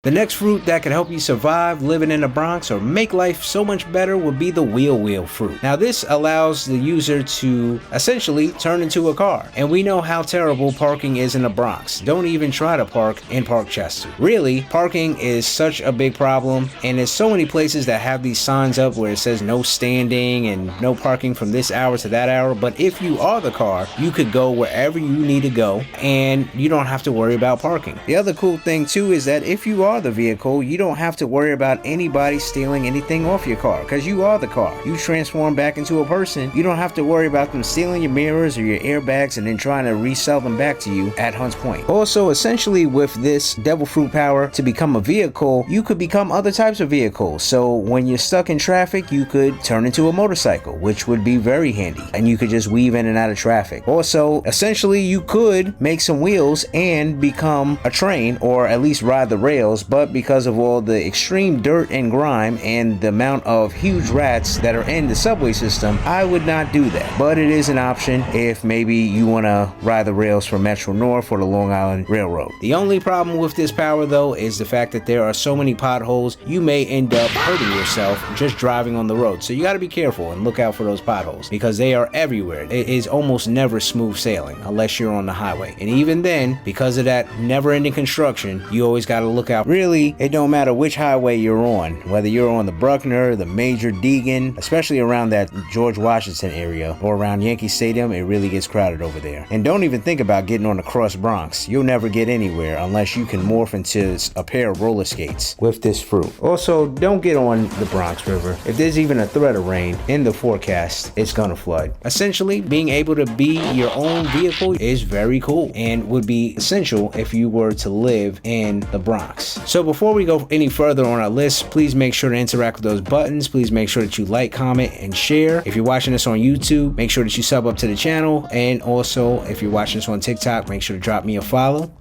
The next fruit that could help you survive living in the Bronx or make life so much better would be the wheel fruit. Now this allows the user to essentially turn into a car. And we know how terrible parking is in the Bronx. Don't even try to park in Parkchester. Really, parking is such a big problem, and there's so many places that have these signs up where it says no standing and no parking from this hour to that hour. But if you are the car, you could go wherever you need to go and you don't have to worry about parking. The other cool thing too is that if you are the vehicle, you don't have to worry about anybody stealing anything off your car, because you are the car. You transform back into a person. You don't have to worry about them stealing your mirrors or your airbags and then trying to resell them back to you at Hunts Point. Also, essentially with this devil fruit power to become a vehicle, you could become other types of vehicles. So when you're stuck in traffic, you could turn into a motorcycle, which would be very handy, and you could just weave in and out of traffic. Also, essentially you could make some wheels and become a train, or at least ride the rails, but because of all the extreme dirt and grime and the amount of huge rats that are in the subway system, I would not do that. But it is an option if maybe you want to ride the rails for Metro North or the Long Island Railroad. The only problem with this power though is the fact that there are so many potholes, you may end up hurting yourself just driving on the road. So you got to be careful and look out for those potholes, because they are everywhere. It is almost never smooth sailing unless you're on the highway. And even then, because of that never-ending construction, you always got to look out. Really, it don't matter which highway you're on, whether you're on the Bruckner, the Major Deegan, especially around that George Washington area or around Yankee Stadium, it really gets crowded over there. And don't even think about getting on the Cross Bronx. You'll never get anywhere unless you can morph into a pair of roller skates with this fruit. Also, don't get on the Bronx River. If there's even a threat of rain in the forecast, it's gonna flood. Essentially, being able to be your own vehicle is very cool and would be essential if you were to live in the Bronx. So before we go any further on our list, please make sure to interact with those buttons. Please make sure that you like, comment, and share. If you're watching this on YouTube, make sure that you sub up to the channel. And also, if you're watching this on TikTok, make sure to drop me a follow.